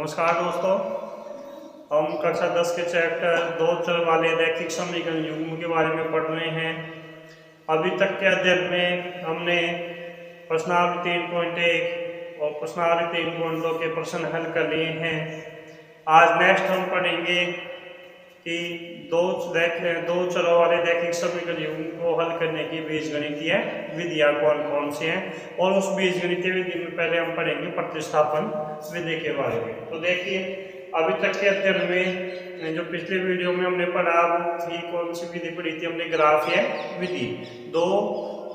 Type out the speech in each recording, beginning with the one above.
नमस्कार दोस्तों, हम कक्षा 10 के चैप्टर दो चर वाले रैखिक समीकरण युग्म के बारे में पढ़ रहे हैं। अभी तक के अध्ययन में हमने प्रश्नावली 3.1 और प्रश्नावली 3.2 के प्रश्न हल कर लिए हैं। आज नेक्स्ट हम पढ़ेंगे कि दो चरों वाले रैखिक समीकरण युग्म को हल करने की बीजगणितीय विधियां कौन कौन सी हैं, और उस बीजगणितीय विधि में पहले हम पढ़ेंगे प्रतिस्थापन विधि के बारे में। तो देखिए, अभी तक के अध्ययन में जो पिछले वीडियो में हमने पढ़ा वो थी, कौन सी विधि पढ़ी थी हमने? ग्राफीय विधि।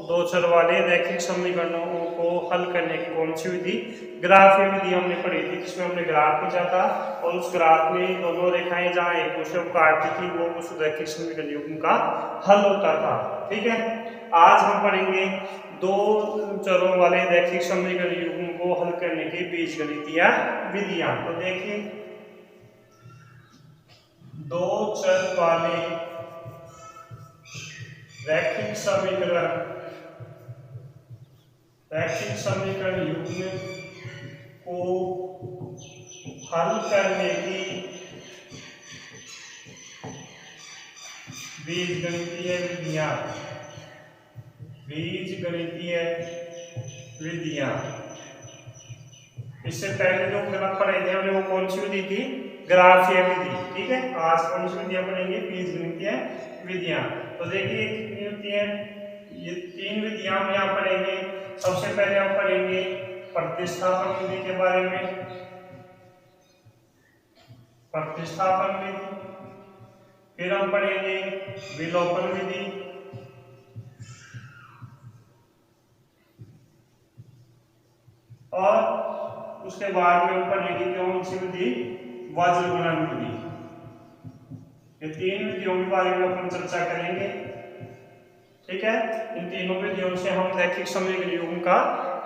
दो चर वाले रैखिक समीकरणों को हल करने की कौन सी विधि? ग्राफीय विधि हमने पढ़ी थी, जिसमें हमने ग्राफ खींचा था और उस ग्राफ में दोनों रेखाएं जहां एक दूसरे को काटती थी वो उस रैखिक समीकरण युग्म का हल होता था। ठीक है, आज हम पढ़ेंगे दो चरों वाले रैखिक समीकरण युग्म को हल करने की बीजगणितीय विधियां। तो देखिए, दो चर वाले रैखिक समीकरण युग्म को हल करने की बीजगणितीय विधियां। इससे पहले जो हम पढ़े थे हमने वो कौन सी विधि थी? ग्राफीय विधि। ठीक है, आज कौन सी विधियां पढ़ेंगे? बीजगणितीय विधियां। तो देखिए कितनी होती है, ये तीन विधियां हम यहाँ पढ़ेंगे। सबसे पहले हम पढ़ेंगे प्रतिस्थापन विधि के बारे में। प्रतिस्थापन विधि, फिर हम पढ़ेंगे विलोपन विधि, और उसके बाद में हम पढ़ेंगे कौन सी विधि? वज्रगुणन विधि। ये तीन विधियों के बारे में अपन चर्चा करेंगे। ठीक है, इन तीनों विधियों से हम रैखिक समीकरण युग्म का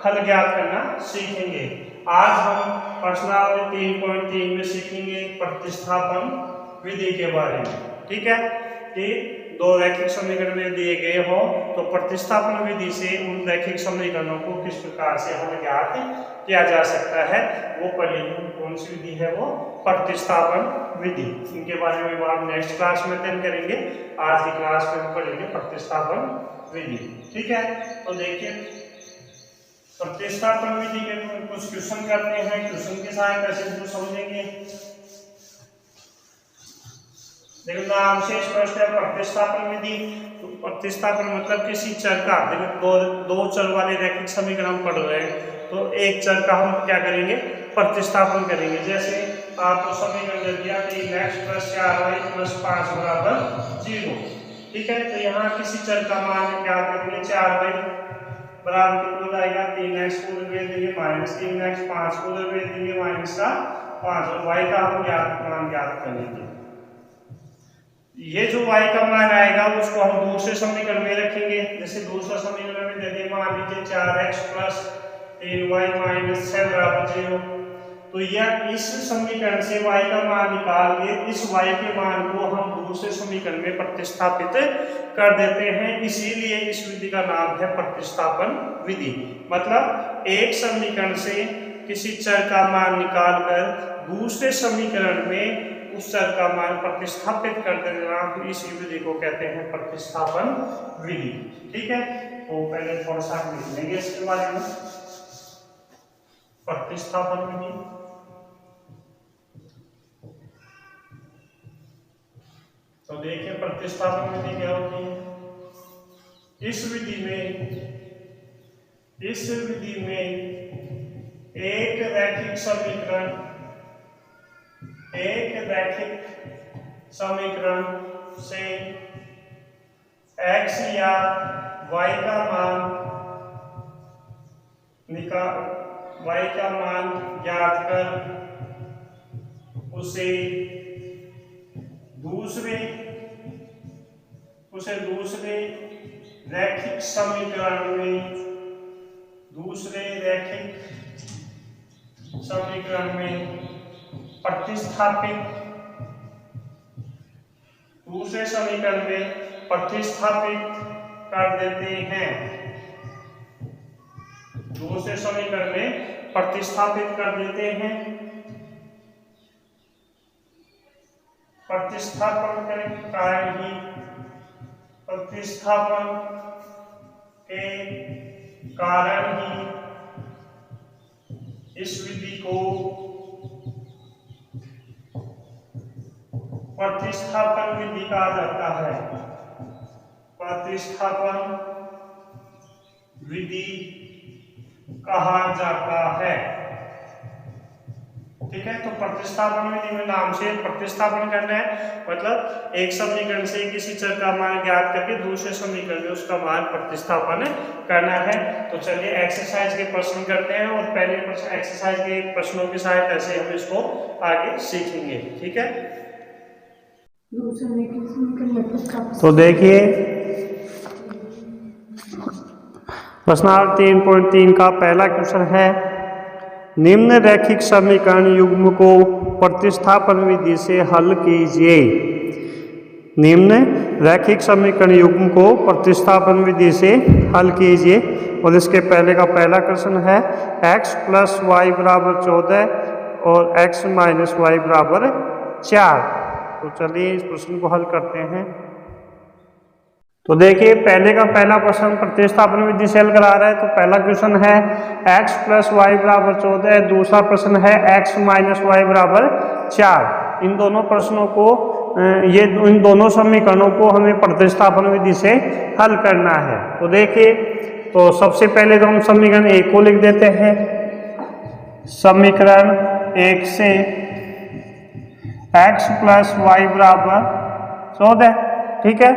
हल ज्ञात करना सीखेंगे। आज हम प्रश्नावली 3.3 में सीखेंगे प्रतिस्थापन विधि के बारे में। ठीक है, कि दो रैखिक समीकरण दिए गए हो तो प्रतिस्थापन विधि से उन रैखिक समीकरणों को किस प्रकार से हल ज्ञात किया जा सकता है वो पढ़ेंगे। कौन सी विधि है वो? प्रतिस्थापन विधि। इनके बारे में हम नेक्स्ट क्लास में अध्ययन करेंगे। आज की क्लास में हम पढ़ेंगे प्रतिस्थापन विधि। ठीक है, तो देखिए प्रतिस्थापन विधि के कुछ क्वेश्चन करते हैं। क्वेश्चन की सहायता से इसको समझेंगे। देखो, नाम से स्पष्ट है प्रतिस्थापन विधि। तो प्रतिस्थापन मतलब किसी चर का, देखो दो चर वाले रैखिक समीकरण हम पढ़ रहे हैं तो एक चर का हम क्या करेंगे? प्रतिस्थापन करेंगे। जैसे आपको समीकरण दे दिया 3x + 4y + 5 = 0। ठीक है, तो यहाँ किसी चर का मान क्या करेंगे? 4y बराबर कितना हो जाएगा? 3x को उधर देंगे -3x, 5 को उधर देंगे -5, और y का हम मान ज्ञात करेंगे। ये जो y का मान आएगा उसको हम दूसरे समीकरण में रखेंगे। जैसे दूसरा समीकरण में दे दिए, मान लीजिए 4x + 3y - 6 = 0। तो यह इस समीकरण से y का मान निकाल के इस y के मान को हम दूसरे समीकरण में प्रतिस्थापित कर देते हैं। इसीलिए इस विधि का नाम है प्रतिस्थापन विधि। मतलब एक समीकरण से किसी चर का मान निकालकर दूसरे समीकरण में उस चर का मान प्रतिस्थापित कर देना, तो इस विधि को कहते हैं प्रतिस्थापन विधि। ठीक है, तो पहले थोड़ा सा लिख लेंगे इसके बारे में। प्रतिस्थापन विधि, तो देखिए प्रतिस्थापन विधि क्या होती है। इस विधि में एक रैखिक समीकरण से x या y का मान ज्ञात कर उसे दूसरे रैखिक समीकरण में प्रतिस्थापित कर देते हैं। दूसरे समीकरण में प्रतिस्थापित कर देते हैं प्रतिस्थापन के कारण ही इस विधि को प्रतिस्थापन विधि कहा जाता है। प्रतिस्थापन विधि कहा जाता है। ठीक है, तो प्रतिस्थापन विधि में नाम से प्रतिस्थापन करना है, मतलब एक समीकरण से किसी चर का मान ज्ञात करके दूसरे समीकरण में उसका मान प्रतिस्थापन करना है। तो चलिए एक्सरसाइज के प्रश्न करते हैं और पहले एक्सरसाइज के प्रश्नों की सहायता से हम इसको आगे सीखेंगे। ठीक है, तो देखिए प्रश्नार्थ 3.3 का पहला क्वेश्चन है, निम्न रैखिक समीकरण युग्म को प्रतिस्थापन विधि से हल कीजिए। निम्न रैखिक समीकरण युग्म को प्रतिस्थापन विधि से हल कीजिए। और इसके पहले का पहला क्वेश्चन है x + y = 14 और x - y = 4। तो चलिए इस प्रश्न को हल करते हैं। तो देखिए पहले का पहला प्रश्न प्रतिस्थापन विधि से हल करा रहा है। तो पहला क्वेश्चन है x + y = 14, दूसरा प्रश्न है x - y = 4। इन दोनों प्रश्नों को इन दोनों समीकरणों को हमें प्रतिस्थापन विधि से हल करना है। तो देखिए, तो सबसे पहले तो हम समीकरण 1 को लिख देते हैं। समीकरण 1 से x + y = 14। ठीक है,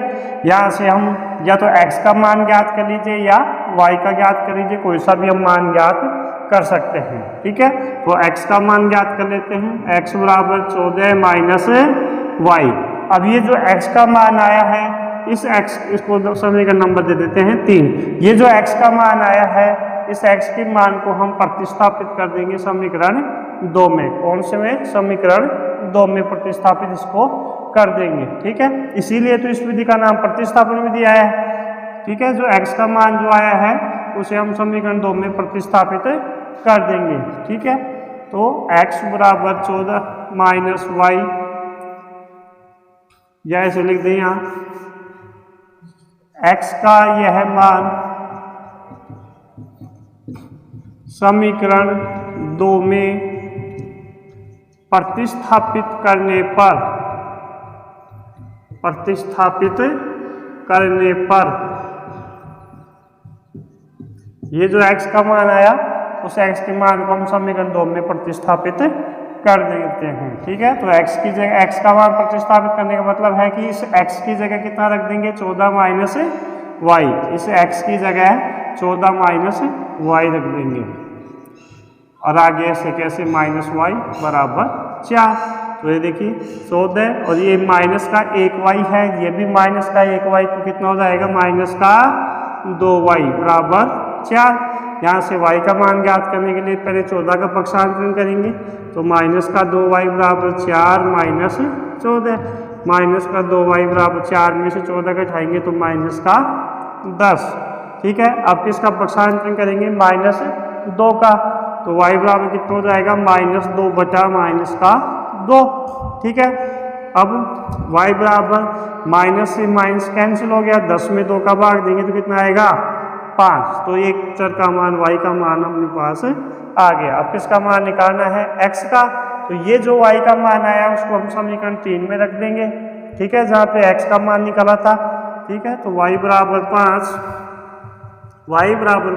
यहाँ से हम या तो x का मान ज्ञात कर लीजिए या y का ज्ञात कर लीजिए, कोई सा भी हम मान ज्ञात कर सकते हैं। ठीक है, तो x का मान ज्ञात कर लेते हैं, x = 14 - y। अब ये जो x का मान आया है, इस x इसको समीकरण नंबर दे देते हैं 3। ये जो x का मान आया है, इस x के मान को हम प्रतिस्थापित कर देंगे समीकरण 2 में। कौन से में? समीकरण 2 में प्रतिस्थापित इसको कर देंगे। ठीक है, इसीलिए तो इस विधि का नाम प्रतिस्थापन विधि आया है। ठीक है, जो x का मान जो आया है उसे हम समीकरण 2 में प्रतिस्थापित कर देंगे। ठीक है, तो x = 14 - y, या ऐसे लिख दें यहाँ x का यह मान समीकरण 2 में प्रतिस्थापित करने पर ये जो x का मान आया उस x के मान को हम समीकरण 2 में प्रतिस्थापित कर देते हैं। ठीक है, तो x की जगह x का मान प्रतिस्थापित करने का मतलब है कि इस x की जगह कितना रख देंगे? 14 - y। इस x की जगह 14 - y रख देंगे और आगे ऐसे कैसे -y = 4। तो ये देखिए 14 और ये माइनस का 1y है, ये भी माइनस का 1y, तो कितना हो जाएगा? -2y = 4। यहाँ से y का मान ज्ञात करने के लिए पहले 14 का पक्षांतरण करेंगे, तो -2y = 4 - 14। -2y = 4 में से 14 का घटाएंगे तो -10। ठीक है, अब किसका पक्षांतरण करेंगे? -2 का, तो y बराबर कितना हो जाएगा? -2 बटा -2। ठीक है, अब y बराबर माइनस से माइनस कैंसिल हो गया, 10 में 2 का भाग देंगे तो कितना आएगा? 5। तो एक चर का मान y का मान अपने पास आ गया। अब किसका मान निकालना है? x का। तो ये जो y का मान आया उसको हम समीकरण 3 में रख देंगे। ठीक है, जहाँ पे x का मान निकाला था। ठीक है, तो y बराबर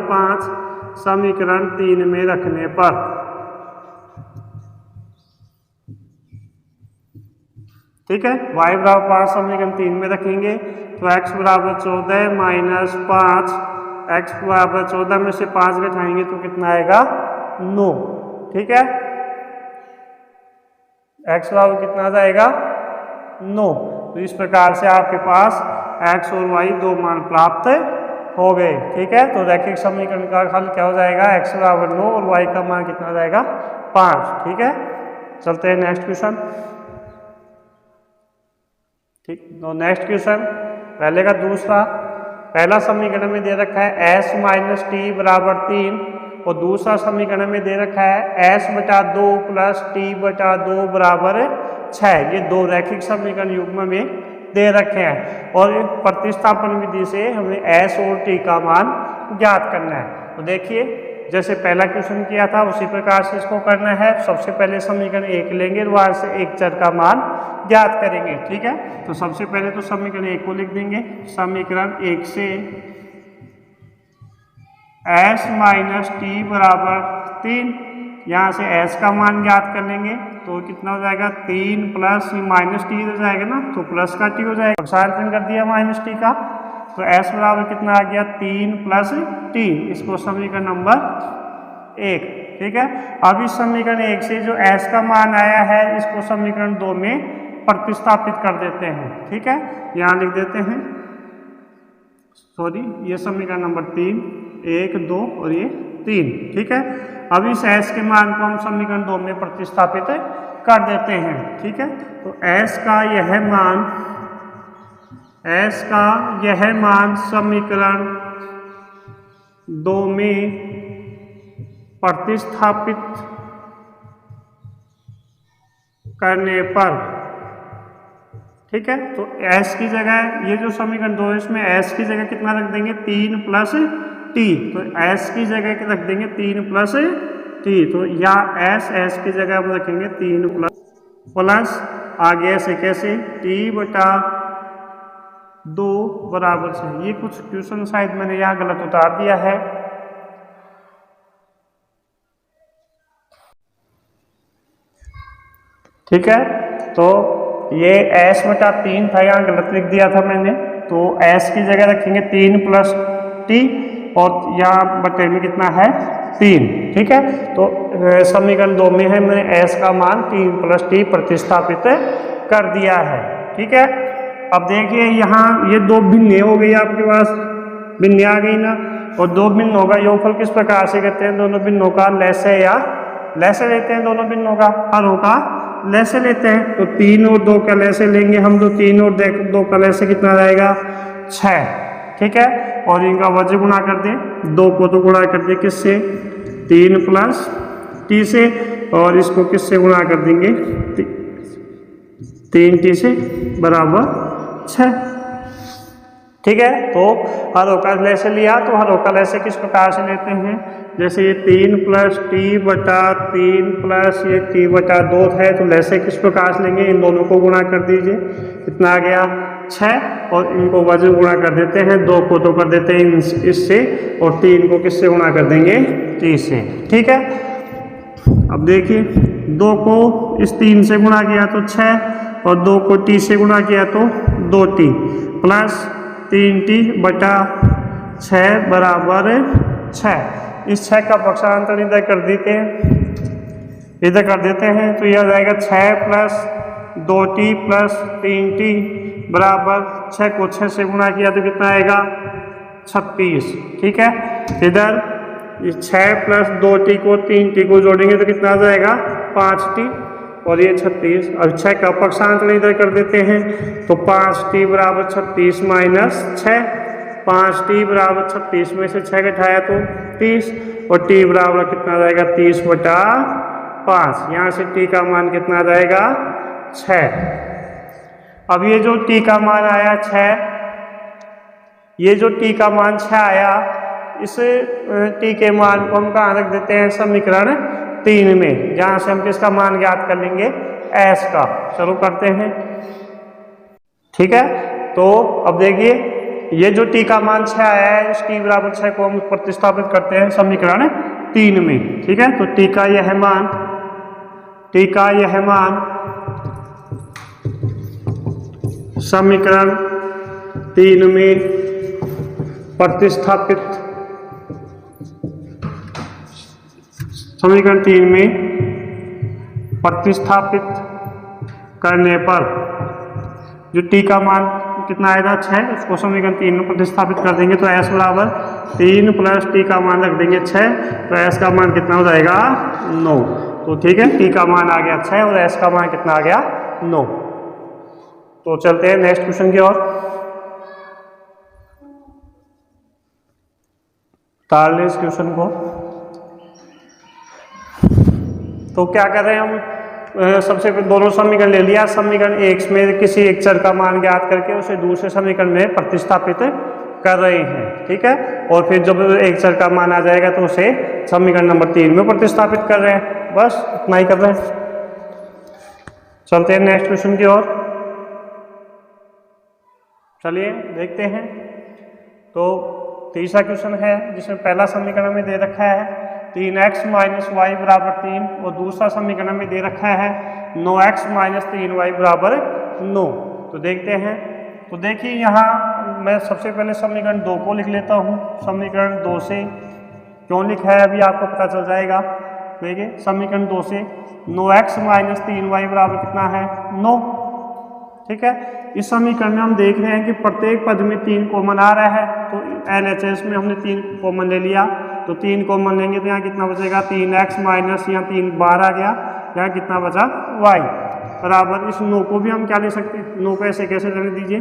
5 समीकरण 3 में रखने पर, ठीक है, y बराबर 5 समीकरण 3 में रखेंगे तो x बराबर 14 - 5, x बराबर 14 में से 5 घटाएंगे तो कितना आएगा? 9। ठीक है, x बराबर कितना आ जाएगा? 9। तो इस प्रकार से आपके पास x और y दो मान प्राप्त हो गए। ठीक है, तो रैखिक समीकरण का हल क्या हो जाएगा? x बराबर 9 और y का मान कितना आ जाएगा? 5। ठीक है, चलते हैं नेक्स्ट क्वेश्चन। ठीक, तो नेक्स्ट क्वेश्चन पहले का दूसरा, पहला समीकरण में दे रखा है s - t = 3 और दूसरा समीकरण में दे रखा है s/2 + t/2 = 6 ये दो रैखिक समीकरण युग्म में दे रखे हैं और प्रतिस्थापन विधि से हमें s और t का मान ज्ञात करना है। तो देखिए जैसे पहला क्वेश्चन किया था उसी प्रकार से इसको करना है। सबसे पहले समीकरण 1 लेंगे और वहां से एक चर का मान ज्ञात करेंगे। ठीक है, तो सबसे पहले तो समीकरण 1 को लिख देंगे। समीकरण 1 से s माइनस टी बराबर 3, यहाँ से s का मान ज्ञात कर लेंगे तो कितना हो जाएगा 3 प्लस माइनस टी हो जाएगा ना, तो प्लस का टी हो जाएगा, पक्षांतरण कर दिया माइनस टी का, तो s बराबर कितना आ गया 3 प्लस टी। इसको समीकरण नंबर 1। ठीक है, अब इस समीकरण 1 से जो s का मान आया है इसको समीकरण 2 में प्रतिस्थापित कर देते हैं। ठीक है, यहाँ लिख देते हैं, सॉरी ये समीकरण नंबर 3, 1 2 और ये 3। ठीक है, अब इस s के मान को हम समीकरण 2 में प्रतिस्थापित कर देते हैं। ठीक है, तो s का यह मान समीकरण 2 में प्रतिस्थापित करने पर, ठीक है, तो s की जगह ये जो समीकरण 2 है इसमें s की जगह कितना रख देंगे 3 प्लस टी, तो s की जगह रख देंगे 3 प्लस टी, तो या s की जगह हम रखेंगे 3 प्लस आगे से कैसे टी बटा 2 बराबर से, ये कुछ क्वेश्चन शायद मैंने यहाँ गलत उतार दिया है। ठीक है, तो ये s बटा 3 था, यहाँ गलत लिख दिया था मैंने, तो s की जगह रखेंगे 3 प्लस टी और यहाँ बटे में कितना है 3। ठीक है, तो समीकरण 2 में है मैंने s का मान 3 प्लस टी प्रतिस्थापित कर दिया है। ठीक है, अब देखिए यहाँ ये दो भिन्नें हो गई, आपके पास भिन्नें आ गई ना, और दो भिन्नों का योगफल किस प्रकार से करते हैं, दोनों भिन्नों का लैसे या लैसे लेते हैं, दोनों भिन्नों का हरों का लैसे लेते हैं, तो 3 और 2 का लैसे लेंगे हम, तो 3 और 2 का लैसे कितना रहेगा 6। ठीक है, और इनका वज्र गुणा कर दें, 2 को तो गुणा कर दें किससे 3 प्लस टी से, और इसको किससे गुणा कर देंगे 3 टी से बराबर 6। ठीक है, तो हरों का लैसे लिया, तो हरों का लैसे किस प्रकार से लेते हैं, जैसे ये 3 प्लस टी बटा 3 प्लस ये टी बटा 2 है, तो लैसे किस प्रकार से लेंगे, इन दोनों को गुणा कर दीजिए, कितना आ गया 6, और इनको वज्र गुणा कर देते हैं, 2 को तो कर देते हैं इससे, और 3 को किससे गुणा कर देंगे टी से। ठीक है, अब देखिए 2 को इस 3 से गुणा किया तो 6, और 2 को टी से गुणा किया तो 2t प्लस 3t बटा 6 बराबर 6। इस 6 का पक्षांतर इधर कर देते हैं, तो यह आ जाएगा 6 प्लस 2t प्लस 3t बराबर 6 को 6 से गुणा किया तो कितना आएगा 36। ठीक है, इधर 6 प्लस 2t को 3t को जोड़ेंगे तो कितना आ जाएगा 5t, और ये 36, और 6 का पक्षांतर इधर कर देते हैं, तो 5t बराबर 36 माइनस 6, 5t बराबर 36 में से 6 घटाया तो 30, और t बराबर कितना रहेगा 30 बटा 5, यहाँ से t का मान कितना रहेगा 6। अब ये जो t का मान आया 6, ये जो t का मान 6 आया, इस t के मान को हम कहाँ रख देते हैं समीकरण 3 में, जहाँ से हम किसका मान ज्ञात कर लेंगे s का। चलो करते हैं। ठीक है, तो अब देखिए ये जो t का मान 6 आया है, इस t बराबर 6 को हम प्रतिस्थापित करते हैं समीकरण 3 में। ठीक है, तो t का यह मान समीकरण 3 में प्रतिस्थापित, समीकरण 3 में प्रतिस्थापित करने पर जो t का मान कितना आएगा 6, उसको समीकरण 3 में प्रतिस्थापित कर देंगे, तो s बराबर 3 प्लस t का मान रख देंगे 6, तो s का मान कितना हो जाएगा 9। तो ठीक है, t का मान आ गया 6 और s का मान कितना आ गया 9। तो चलते हैं नेक्स्ट क्वेश्चन की ओर। ताल इस क्वेश्चन को, तो क्या कर रहे हैं हम, सबसे पहले दोनों समीकरण ले लिया, समीकरण एक में किसी एक चर का मान ज्ञात करके उसे दूसरे समीकरण में प्रतिस्थापित कर रहे हैं, ठीक है। और फिर जब एक चर का मान आ जाएगा तो उसे समीकरण नंबर 3 में प्रतिस्थापित कर रहे हैं, बस इतना ही कर रहे हैं। चलते हैं नेक्स्ट क्वेश्चन की ओर, चलिए देखते हैं। तो तीसरा क्वेश्चन है जिसमें पहला समीकरण में दे रखा है 3x माइनस वाई बराबर 3 और दूसरा समीकरण में दे रखा है 9x माइनस 3y बराबर 9। तो देखते हैं। तो देखिए यहाँ मैं सबसे पहले समीकरण 2 को लिख लेता हूँ। समीकरण 2 से क्यों लिखा है अभी आपको पता चल जाएगा। देखिए समीकरण 2 से 9x माइनस 3y बराबर कितना है 9, ठीक है। इस समीकरण में हम देख रहे हैं कि प्रत्येक पद में 3 कॉमन आ रहा है, तो LHS में हमने 3 कॉमन ले लिया, तो 3 कॉमन लेंगे तो यहाँ कितना बचेगा 3x माइनस यहाँ 3 बार आ गया, यहाँ कितना बचा y बराबर। इस 9 को भी हम क्या ले सकते हैं, 9 को ऐसे कैसे रहने दीजिए।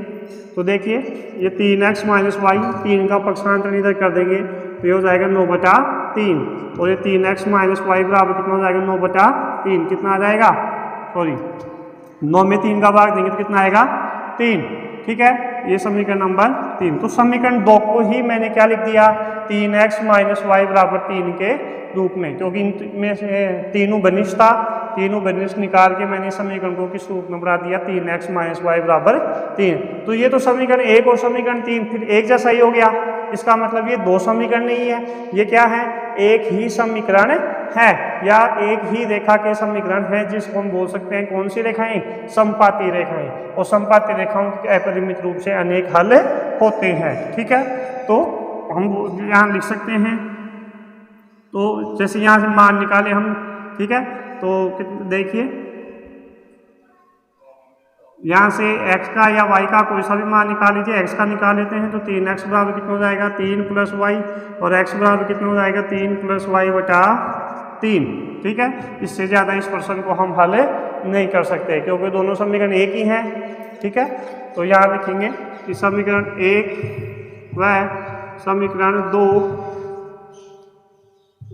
तो देखिए ये 3x माइनस वाई 3 का पक्षांतर इधर कर देंगे तो ये हो जाएगा 9/3 और ये 3x माइनस वाई बराबर कितना हो जाएगा 9/3, कितना आ जाएगा, सॉरी 9 में 3 का भाग देंगे तो कितना आएगा 3, ठीक है। ये समीकरण नंबर 3। तो समीकरण 2 को ही मैंने क्या लिख दिया 3x माइनस वाई बराबर 3 के रूप में, क्योंकि इनमें से तीनों बनिश था, तीनों बनिश निकाल के मैंने समीकरण को किस रूप में बना दिया 3x माइनस वाई बराबर 3। तो ये तो समीकरण 1 और समीकरण 3 फिर एक जैसा ही हो गया। इसका मतलब ये 2 समीकरण नहीं है, ये क्या है, एक ही समीकरण है या एक ही रेखा के समीकरण है, जिसको हम बोल सकते हैं कौन सी रेखाएं, समपाती रेखाएं। और समपाती रेखाओं के अपरिमित रूप से अनेक हल होते हैं, ठीक है। तो हम यहाँ लिख सकते हैं, तो जैसे यहाँ से मान निकाले हम, ठीक है। तो देखिए यहाँ से x का या y का कोई सा भी मान निकाल लीजिए। x का निकाल लेते हैं तो 3x बराबर कितना हो जाएगा 3 + y और x बराबर कितना हो जाएगा 3 + y/3, ठीक है। इससे ज़्यादा इस प्रश्न को हम हल नहीं कर सकते क्योंकि दोनों समीकरण एक ही हैं, ठीक है। तो यहाँ लिखेंगे कि समीकरण 1 व समीकरण 2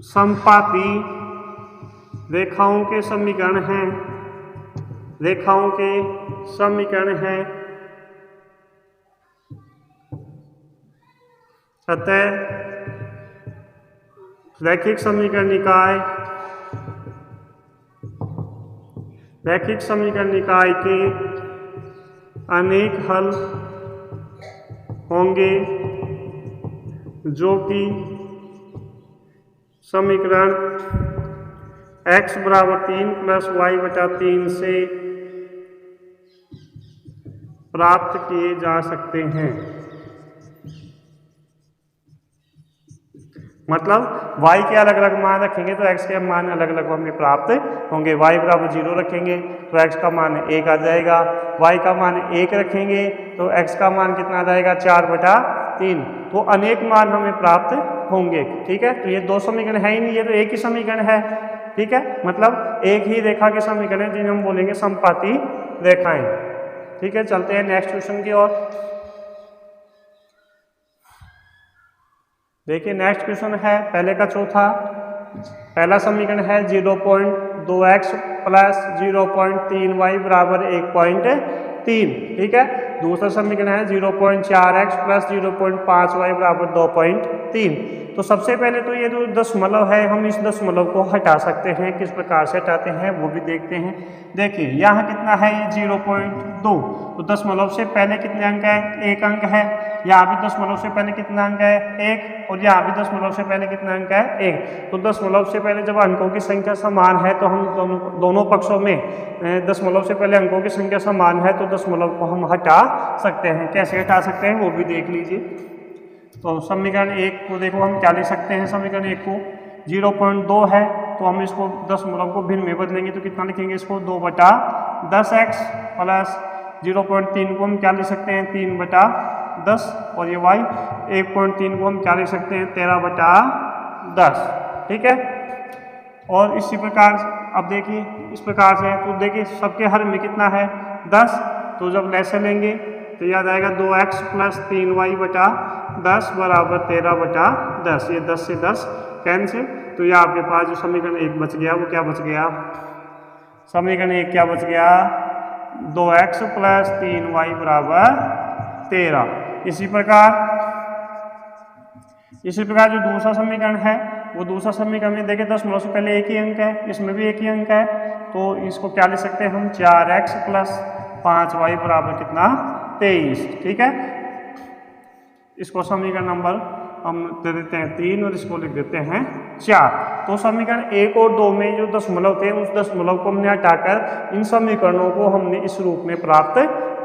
समपाती रेखाओं के समीकरण हैं, रेखाओं के समीकरण हैं, अतः रैखिक समीकरण निकाय, रैखिक समीकरण निकाय के अनेक हल होंगे जो कि समीकरण x बराबर 3 + y/3 से प्राप्त किए जा सकते हैं। मतलब y के अलग अलग मान रखेंगे तो x के मान अलग अलग हमें प्राप्त होंगे। y बराबर 0 रखेंगे तो x का मान 1 आ जाएगा, y का मान 1 रखेंगे तो x का मान कितना आ जाएगा 4/3। तो अनेक मान हमें प्राप्त होंगे, ठीक है। तो ये 2 समीकरण है ही नहीं, ये तो एक ही समीकरण है, ठीक है। मतलब एक ही रेखा के समीकरण है जिन्हें हम बोलेंगे समपाती रेखाएं, ठीक है। चलते हैं नेक्स्ट क्वेश्चन की ओर। देखिए नेक्स्ट क्वेश्चन है पहले का चौथा। पहला समीकरण है 0.2x + 0.3y बराबर 1.3, ठीक है। दूसरा समीकरण है 0.4x + 0.5y बराबर 2.3। तो सबसे पहले तो ये जो दशमलव है हम इस दशमलव को हटा सकते हैं, किस प्रकार से हटाते हैं वो भी देखते हैं। देखिए यहाँ कितना है ये 0.2, तो दशमलव से पहले कितने अंक है, 1 अंक है। यहाँ भी दशमलव से पहले कितना अंक है 1, और यहाँ भी दशमलव से पहले कितना अंक है 1। तो दशमलव से पहले जब अंकों की संख्या समान है तो हम दोनों पक्षों में दशमलव से पहले अंकों की संख्या समान है तो दशमलव को हम हटा सकते हैं। कैसे हटा सकते हैं वो भी देख लीजिए। तो समीकरण 1 को देखो हम क्या लिख सकते हैं, समीकरण 1 को 0.2 है तो हम इसको दशमलव को भिन्न में बदलेंगे तो कितना लिखेंगे इसको 2/10x प्लस 0.3 को हम क्या लिख सकते हैं 3/10 और ये y 1.3 को हम क्या लिख सकते हैं 13/10, ठीक है। और इसी प्रकार अब देखिए इस प्रकार से तो देखिए सबके हर में कितना है 10, तो जब लैसे लेंगे तो याद आएगा 2x + 3y/10 बराबर 13/10। ये 10 से 10 कैंसिल, तो ये आपके पास जो समीकरण 1 बच गया वो क्या बच गया समीकरण 1 क्या बच गया, 2x प्लस 3y बराबर 13। इसी प्रकार जो दूसरा समीकरण है, वो दूसरा समीकरण में देखें दशमलव से पहले एक ही अंक है, इसमें भी एक ही अंक है, तो इसको क्या लिख सकते हैं हम, 4x प्लस 5y बराबर कितना, 23। ठीक है, इसको समीकरण नंबर हम दे देते हैं 3 और इसको लिख देते हैं 4। तो समीकरण 1 और 2 में जो दशमलव थे, उस दशमलव को हमने हटाकर इन समीकरणों को हमने इस रूप में प्राप्त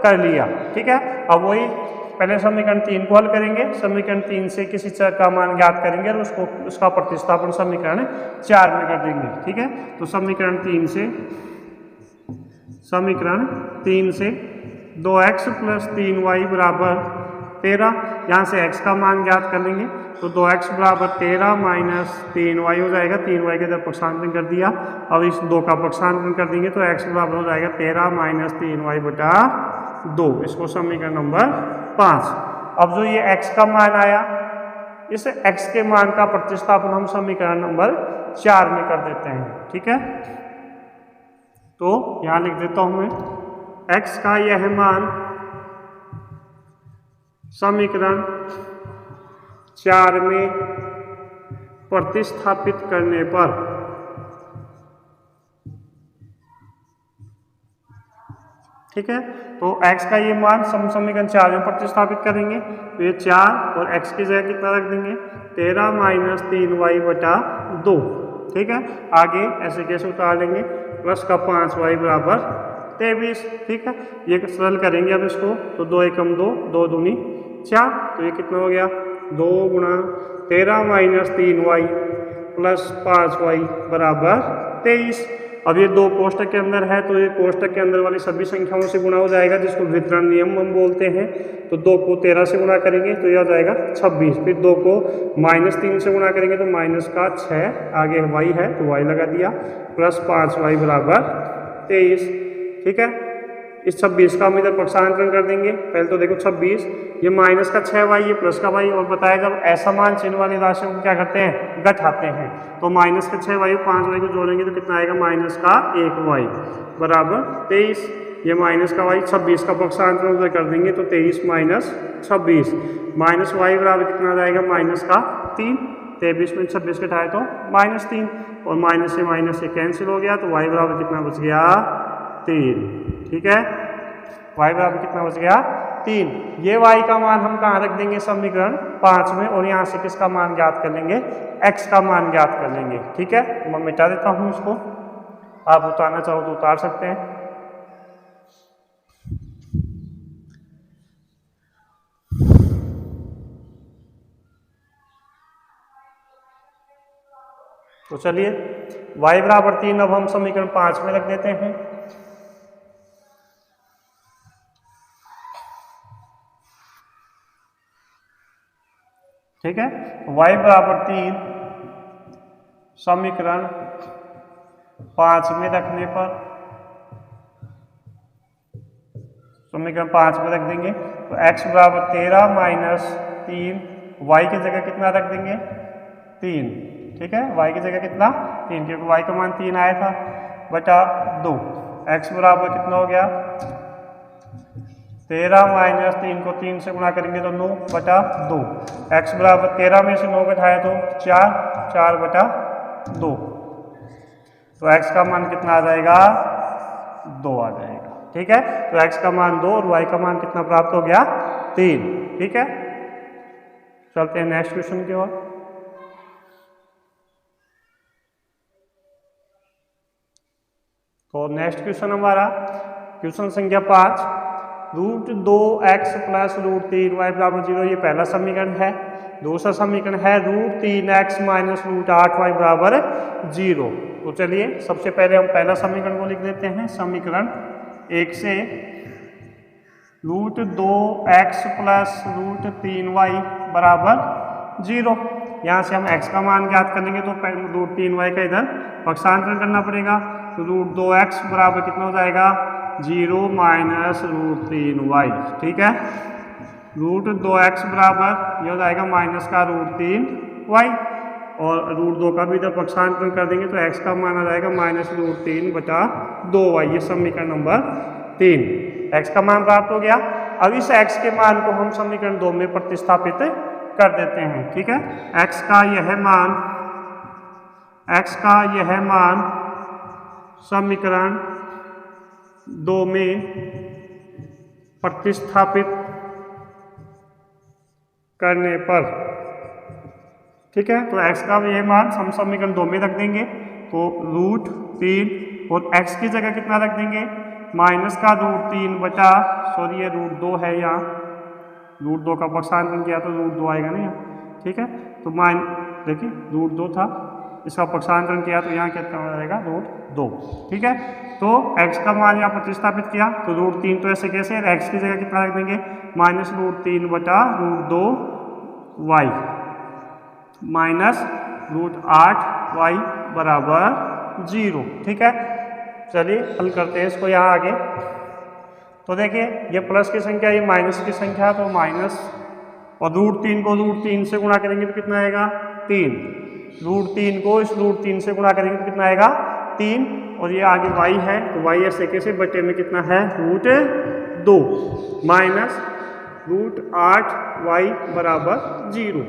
कर लिया। ठीक है, अब वही पहले समीकरण 3 को हल करेंगे, समीकरण 3 से किसी चर का मान ज्ञात करेंगे और उसका प्रतिस्थापन समीकरण 4 में कर देंगे। ठीक है, तो समीकरण 3 से 2x प्लस 3y बराबर 13, यहाँ से x का मान ज्ञात कर लेंगे, तो 2x बराबर 13 माइनस 3y हो जाएगा, 3y के तरफ पक्षांतरण कर दिया, अब इस 2 का पक्षांतरण कर देंगे तो x बराबर हो जाएगा 13 माइनस 3y बटा 2। इसको समीकरण नंबर 5। अब जो ये x का मान आया, इस x के मान का प्रतिस्थापन हम समीकरण नंबर 4 में कर देते हैं। ठीक है, तो यहां लिख देता हूं मैं, x का यह मान समीकरण 4 में प्रतिस्थापित करने पर ठीक है, तो x का ये मान समीकरण 4 में प्रतिस्थापित करेंगे, तो ये 4 और x की जगह कितना रख देंगे, 13 माइनस 3y बटा 2। ठीक है, आगे ऐसे कैसे उतार लेंगे, प्लस का 5y बराबर 23। ठीक है, ये सरल करेंगे अब इसको, तो 2 एकम 2, 2 दूनी 4, तो ये कितना हो गया, 2 गुणा 13 माइनस 3y प्लस 5y बराबर 23। अब ये 2 कोष्टक के अंदर है, तो ये कोष्टक के अंदर वाली सभी संख्याओं से गुणा हो जाएगा, जिसको वितरण नियम हम बोलते हैं। तो 2 को 13 से गुणा करेंगे तो यह हो जाएगा 26, फिर 2 को -3 से गुणा करेंगे तो माइनस का 6, आगे y है तो y लगा दिया, प्लस 5y बराबर 23। ठीक है, इस 26 का हम इधर पक्षांतरण कर देंगे। पहले तो देखो 26, ये माइनस का 6y, ये प्लस का y, और बताया जब ऐसा मान चिन्ह वाली राशि को क्या करते हैं, घटाते हैं, तो माइनस का 6y 5y को जोड़ेंगे तो कितना आएगा, माइनस का 1y बराबर 23। ये माइनस का y, 26 का पक्षांतरण उधर कर देंगे तो 23 माइनस 26, माइनस y बराबर कितना आ जाएगा, माइनस का 3। 23 में 26 घटाए तो -3, और माइनस से कैंसिल हो गया, तो y बराबर कितना बच गया, 3। ठीक है, y बराबर कितना बच गया, 3। ये y का मान हम कहाँ रख देंगे, समीकरण 5 में, और यहाँ से किसका मान ज्ञात कर लेंगे, x का मान ज्ञात कर लेंगे। ठीक है, मैं मिटा देता हूँ इसको, आप उतारना चाहो तो उतार सकते हैं। तो चलिए y बराबर 3 अब हम समीकरण 5 में रख देते हैं। ठीक है, y बराबर 3 समीकरण 5 में रखने पर, समीकरण 5 में रख देंगे तो x बराबर 13 माइनस 3, y की जगह कितना रख देंगे, 3। ठीक है, y की जगह कितना, 3, क्योंकि y का मान 3 आया था, बटा 2। x बराबर कितना हो गया, 13 माइनस 3 को 3 से गुणा करेंगे तो 9 बटा 2। x बराबर 13 में से 9 घटाया तो 4 बटा 2, तो x का मान कितना आ जाएगा, 2 आ जाएगा। ठीक है, तो x का मान 2 और y का मान कितना प्राप्त हो गया, 3। ठीक है, चलते हैं नेक्स्ट क्वेश्चन की ओर। तो नेक्स्ट क्वेश्चन हमारा क्वेश्चन संख्या 5, √2x प्लस √3y बराबर 0, ये पहला समीकरण है। दूसरा समीकरण है √3x माइनस √8y बराबर 0। तो चलिए सबसे पहले हम पहला समीकरण को लिख देते हैं, समीकरण 1 से √2x प्लस √3y बराबर 0। यहाँ से हम x का मान ज्ञात कर लेंगे तो √3y का इधर पक्षांतरण करना पड़ेगा, तो √2x बराबर कितना हो जाएगा, 0 माइनस √3y। ठीक है, √2x बराबर ये हो जाएगा माइनस का √3y। और √2 का भी इधर पक्षांतरण कर देंगे तो x का मान आ जाएगा -√3/2y। ये समीकरण नंबर 3, x का मान प्राप्त हो गया। अब इस x के मान को हम समीकरण 2 में प्रतिस्थापित कर देते हैं। ठीक है, x का यह मान समीकरण 2 में प्रतिस्थापित करने पर, ठीक है, तो x का यह मान हम समीकरण 2 में रख देंगे तो √3 और x की जगह कितना रख देंगे माइनस का √3 ये √2 है, यहाँ √2 का पक्षांतरण किया तो √2 आएगा ना यहाँ। ठीक है, तो देखिए √2 था, इसका पक्षांतरण किया तो यहाँ कितना हो जाएगा √2। ठीक है, तो x का मान यहाँ प्रतिस्थापित किया तो √3 तो ऐसे कैसे, x की जगह कितना रख देंगे -√3/√2y -√8y बराबर 0। ठीक है, चलिए हल करते हैं इसको यहाँ आगे। तो देखिए ये प्लस की संख्या, ये माइनस की संख्या, तो माइनस और √3 को √3 से गुणा करेंगे तो कितना आएगा 3, √3 को इस √3 से गुणा करेंगे तो कितना आएगा 3, और ये आगे y है तो y ऐसे कैसे बटे में कितना है √2 -√8y बराबर 0।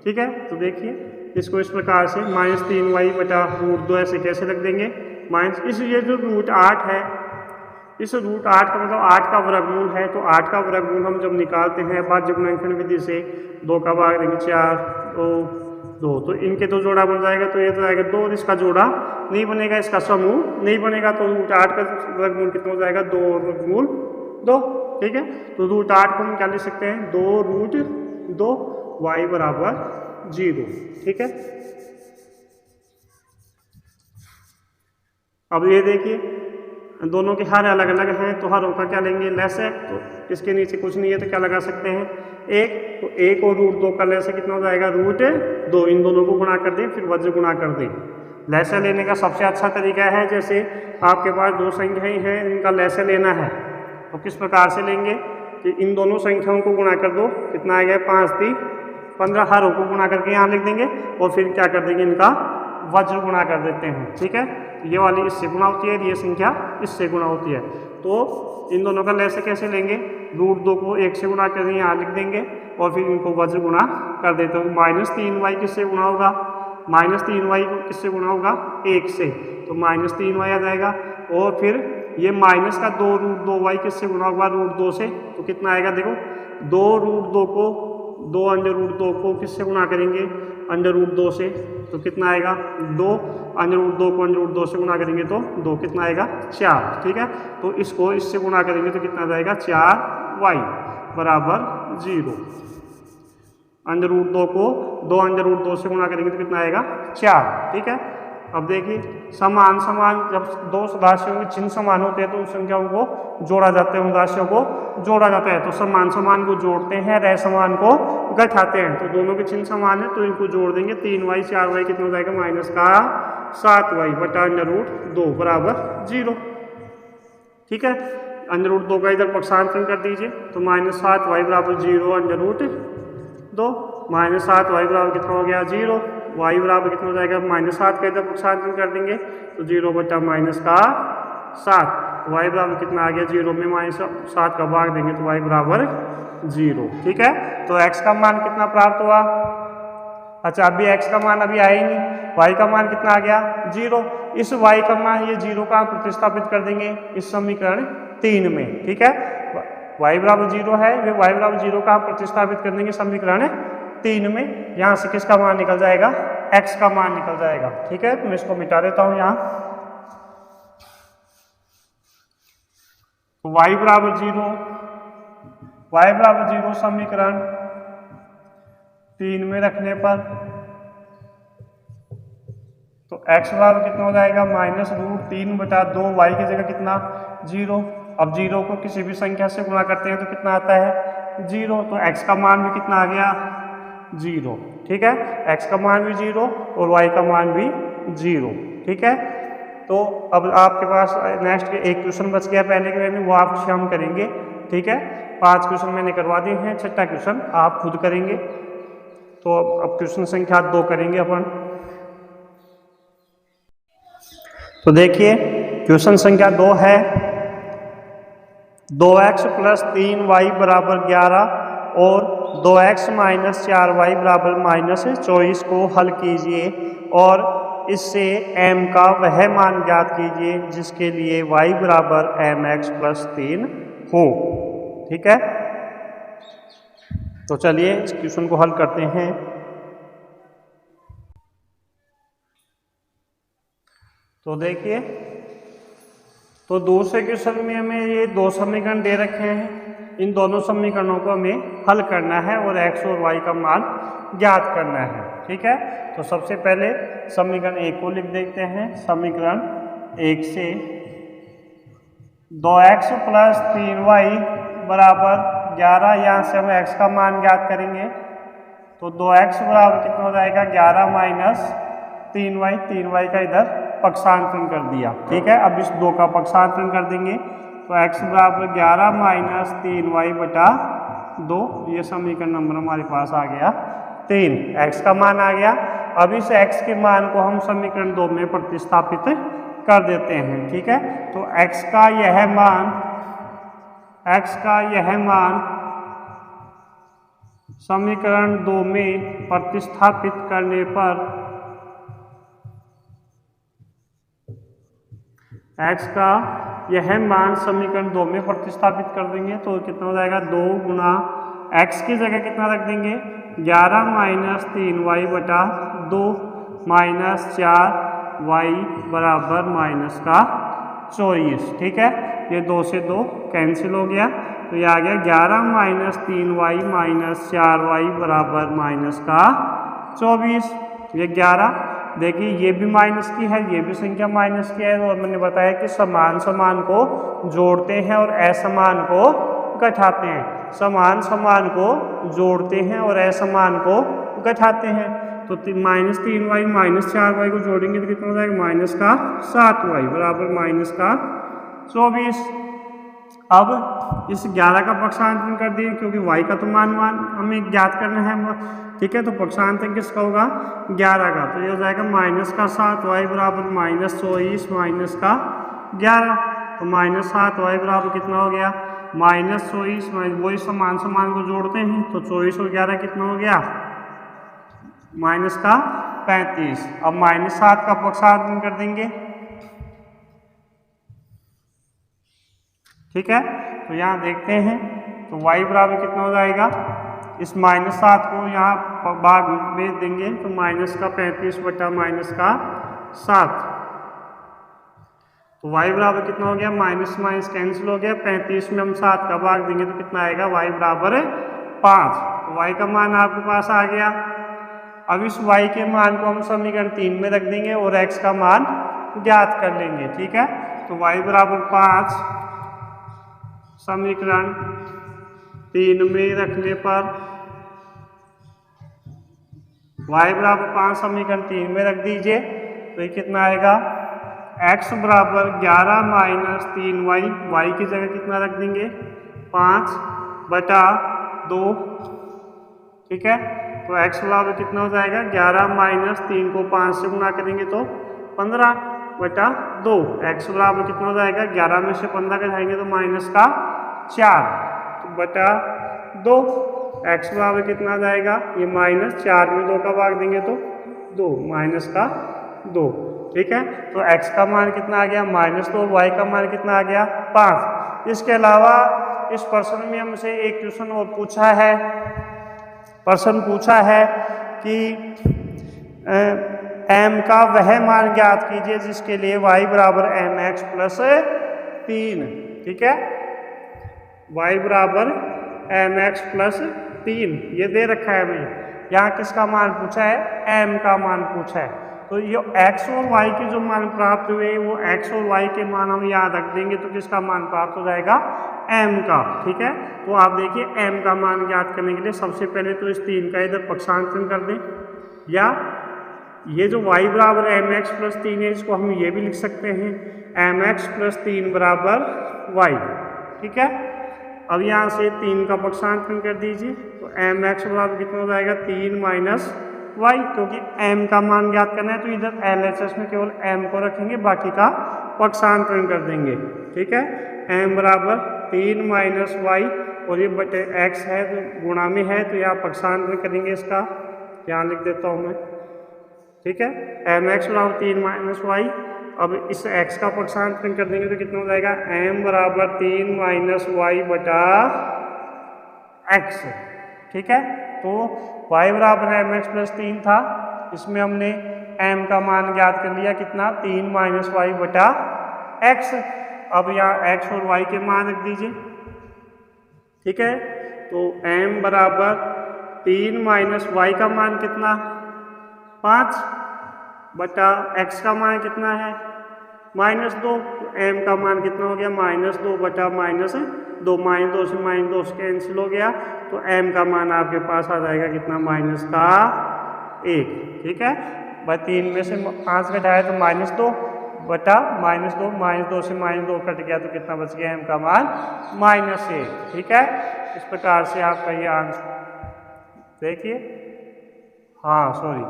ठीक है, तो देखिए इसको इस प्रकार से -3y/√2 ऐसे कैसे रख देंगे माइनस इस, ये जो √8 है, इस √8 का मतलब 8 का वर्गमूल है, तो 8 का वर्गमूल हम जब निकालते हैं भाज्य गुणनखंड विधि से 2 का भाग देंगे 4 2 तो इनके तो जोड़ा बन जाएगा, तो ये तो आएगा 2, और इसका जोड़ा नहीं बनेगा, इसका समूह नहीं बनेगा, तो √8 का वर्गमूल कितना हो जाएगा 2/2। ठीक है, तो √8 को हम क्या लिख सकते हैं 2√2 y बराबर 0। ठीक है, अब ये देखिए दोनों के हर अलग अलग हैं, तो हरों का क्या लेंगे लैस है, तो इसके नीचे कुछ नहीं है तो क्या लगा सकते हैं 1, तो 1 और √2 का लैस कितना हो जाएगा √2, इन दोनों को गुणा कर दें फिर वज्र गुणा कर दें। लैसा लेने का सबसे अच्छा तरीका है, जैसे आपके पास दो संख्याएं हैं इनका लैसा लेना है तो किस प्रकार से लेंगे कि इन दोनों संख्याओं को गुणा कर दो, कितना आएगा 5 3 15, हरों को गुणा करके यहाँ लिख देंगे और फिर क्या कर देंगे इनका वज्र गुणा कर देते हैं। ठीक है, ये वाली इससे गुणा होती है, ये संख्या इससे गुणा होती है, तो इन दोनों का लैसे कैसे लेंगे √2 को 1 से गुणा करके यहाँ लिख देंगे और फिर इनको वज्र गुणा कर देते हैं। -3y किससे गुणा होगा, -3y को किससे गुणा होगा 1 से, तो -3y आ जाएगा, और फिर ये माइनस का 2√2y किससे गुणा होगा √2 से, तो कितना आएगा देखो 2√2 को 2√2 को किससे गुणा करेंगे √2 से, तो कितना आएगा 2, √2 को √2 से गुणा करेंगे तो 2 कितना आएगा 4। ठीक है, तो इसको इससे गुणा करेंगे तो कितना जाएगा 4y बराबर 0। √2 को 2√2 से गुणा करेंगे तो कितना आएगा 4। ठीक है, अब देखिए समान जब दो राशियों के चिन्ह समान होते हैं तो उन संख्याओं को जोड़ा जाता है, उन राशियों को जोड़ा जाता है, तो समान को जोड़ते हैं, समान को घटाते हैं, तो दोनों के चिन्ह समान है तो इनको जोड़ देंगे 3y 4y कितना हो जाएगा -7y बटा √2 बराबर 0। ठीक है, √2 का इधर पक्षांतरण कर दीजिए तो -7y बराबर 0 √2 -7y बराबर कितना हो गया 0, y बराबर कितना हो जाएगा -7 का इधर पक्षांतरण कर देंगे तो 0 बटा -7, y बराबर कितना आ गया 0 में -7 का भाग देंगे तो y बराबर 0। ठीक है, तो x का मान कितना प्राप्त हुआ, अच्छा अभी x का मान अभी आया ही नहीं, y का मान कितना आ गया 0, इस y का मान ये 0 का प्रतिस्थापित कर देंगे इस समीकरण 3 में। ठीक है, y बराबर 0 है, वे y बराबर 0 का प्रतिस्थापित कर देंगे समीकरण 3 में, यहाँ से किसका मान निकल जाएगा x का मान निकल जाएगा। ठीक है, तो मैं इसको मिटा देता हूँ यहाँ, तो y बराबर 0 समीकरण 3 में रखने पर तो x बराबर कितना हो जाएगा -√3/2, y की जगह कितना 0, अब 0 को किसी भी संख्या से गुणा करते हैं तो कितना आता है 0, तो x का मान भी कितना आ गया 0। ठीक है, x का मान भी 0 और y का मान भी 0। ठीक है, तो अब आपके पास नेक्स्ट के एक क्वेश्चन बच गया पहले के में, वो आपसे हम करेंगे। ठीक है, 5 क्वेश्चन मैंने करवा दिए हैं, 6ठा क्वेश्चन आप खुद करेंगे। तो तो अब क्वेश्चन संख्या 2 करेंगे अपन। तो देखिए क्वेश्चन संख्या 2 है 2x प्लस 3y बराबर 11 और 2x माइनस 4y बराबर माइनस 24 को हल कीजिए और इससे m का वह मान ज्ञात कीजिए जिसके लिए y बराबर mx प्लस 3 हो। ठीक है, तो चलिए इस क्वेश्चन को हल करते हैं। तो देखिए, तो दूसरे क्वेश्चन में हमें ये दो समीकरण दे रखे हैं, इन दोनों समीकरणों को हमें हल करना है और x और y का मान ज्ञात करना है। ठीक है, तो सबसे पहले समीकरण 1 को लिख देते हैं। समीकरण 1 से 2x प्लस 3y बराबर 11, यहाँ से हम x का मान ज्ञात करेंगे। तो 2x बराबर कितना हो जाएगा 11 माइनस 3y का इधर पक्षांतरण कर दिया। ठीक है, अब इस 2 का पक्षांतरण कर देंगे तो x बराबर 11 माइनस 3y बटा 2, ये समीकरण नंबर हमारे पास आ गया 3, x का मान आ गया। अब इस x के मान को हम समीकरण 2 में प्रतिस्थापित कर देते हैं। ठीक है, तो x का यह मान समीकरण 2 में प्रतिस्थापित करने पर x का यह मान समीकरण 2 में प्रतिस्थापित कर देंगे तो कितना हो जाएगा 2 गुना x की जगह कितना रख देंगे 11 माइनस 3y बटा 2 माइनस 4y बराबर माइनस का 24। ठीक है, ये 2 से 2 कैंसिल हो गया तो ये आ गया 11 माइनस 3y माइनस 4y बराबर माइनस का 24। ये 11, देखिए ये भी माइनस की है, ये भी संख्या माइनस की है, और मैंने बताया कि समान समान को जोड़ते हैं और असमान को घटाते हैं। समान समान को जोड़ते हैं और असमान को घटाते हैं। तो माइनस 3y माइनस 4y को जोड़ेंगे तो कितना हो जाएगा माइनस का 7y बराबर माइनस का 24। अब इस 11 का पक्षांतरण कर दिए क्योंकि y का तो मान हमें ज्ञात करना है। ठीक है, तो पक्षांतरण किसका होगा 11 का, तो ये हो जाएगा माइनस का 7y बराबर माइनस 24 माइनस का 11। तो माइनस 7y बराबर कितना हो गया माइनस 24, वही समान समान को जोड़ते हैं तो 24 और 11 कितना हो गया माइनस का 35। अब माइनस 7 का पक्षांतरण कर देंगे। ठीक है, तो यहाँ देखते हैं तो y बराबर कितना हो जाएगा, इस माइनस 7 को यहाँ भाग में देंगे तो माइनस का 35 बटा माइनस का 7। तो y बराबर कितना हो गया माइनस माइनस कैंसिल हो गया, 35 में हम 7 का भाग देंगे तो कितना आएगा y बराबर 5। तो y का मान आपके पास आ गया। अब इस y के मान को हम समीकरण 3 में रख देंगे और x का मान ज्ञात कर लेंगे। ठीक है, तो y बराबर 5 समीकरण 3 में रखने पर y बराबर 5 समीकरण 3 में रख दीजिए तो ये कितना आएगा x बराबर 11 माइनस 3y, y की जगह कितना रख देंगे 5 बटा 2। ठीक है, तो x बराबर कितना हो जाएगा 11 माइनस 3 को 5 से गुणा करेंगे तो 15 बटा 2। x बराबर कितना हो जाएगा 11 में से 15 घटाएंगे तो माइनस का 4 तो बटा 2। x बराबर कितना आ जाएगा ये माइनस 4 में 2 का भाग देंगे तो 2 माइनस का 2। ठीक है, तो x का मान कितना आ गया माइनस 2, y का मान कितना आ गया 5। इसके अलावा इस प्रश्न में हमसे एक क्वेश्चन और पूछा है, प्रश्न पूछा है कि m का वह मान ज्ञात कीजिए जिसके लिए y बराबर mx प्लस 3। ठीक है, y बराबर mx प्लस 3 ये दे रखा है हमें। यहाँ किसका मान पूछा है m का मान पूछा है। तो ये x और y के जो मान प्राप्त हुए वो x और y के मान हम याद रख देंगे तो किसका मान प्राप्त हो जाएगा m का। ठीक है, तो आप देखिए m का मान ज्ञात करने के लिए सबसे पहले तो इस 3 का इधर पक्षांतरण कर दें, या ये जो y बराबर mx प्लस 3 है इसको हम ये भी लिख सकते हैं mx प्लस 3 बराबर y। ठीक है, अब यहाँ से 3 का पक्षांतरण कर दीजिए, तो एम एक्स बराबर कितना हो जाएगा 3 माइनस वाई, क्योंकि m का मान ज्ञात करना है तो इधर LHS में केवल m को रखेंगे, बाकी का पक्षांतरण कर देंगे। ठीक है, m बराबर 3 माइनस वाई और ये बटे x है तो गुणा में है तो यहाँ पक्षांतरण करेंगे इसका, यहाँ लिख देता हूँ मैं। ठीक है, एम एक्स बराबर 3 माइनस वाई। अब इस x का पक्षांतरण कर देंगे तो कितना हो जाएगा m बराबर 3 माइनस वाई बटा x। ठीक है, तो y बराबर एम एक्स प्लस 3 था, इसमें हमने m का मान ज्ञात कर लिया कितना 3 माइनस वाई बटा x। अब यहाँ x और y के मान रख दीजिए। ठीक है, तो m बराबर 3 माइनस वाई का मान कितना 5 बटा x का मान कितना है -2, m का मान कितना हो गया -2 बटा -2, -2 से -2 कैंसिल हो गया तो m का मान आपके पास आ जाएगा कितना -1। ठीक है, भाई 3 में से 5 घटाया तो -2 बटा -2 से -2 कट गया तो कितना बच गया m का मान -1। ठीक है, इस प्रकार से आपका ये आंसर देखिए, हाँ सॉरी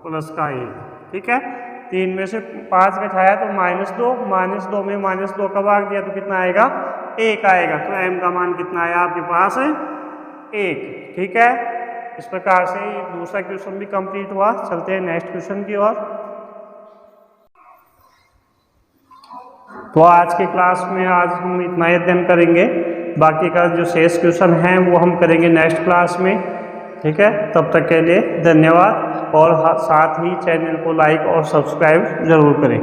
प्लस का 1। ठीक है, 3 में से 5 घटाया तो -2 में -2 का भाग दिया तो कितना आएगा 1 आएगा, तो m का मान कितना आया आपके पास 1। ठीक है, इस प्रकार से दूसरा क्वेश्चन भी कंप्लीट हुआ। चलते हैं नेक्स्ट क्वेश्चन की ओर। तो आज की क्लास में आज हम इतना ही अध्ययन करेंगे, बाकी का जो शेष क्वेश्चन है वो हम करेंगे नेक्स्ट क्लास में। ठीक है, तब तक के लिए धन्यवाद और साथ ही चैनल को लाइक और सब्सक्राइब जरूर करें।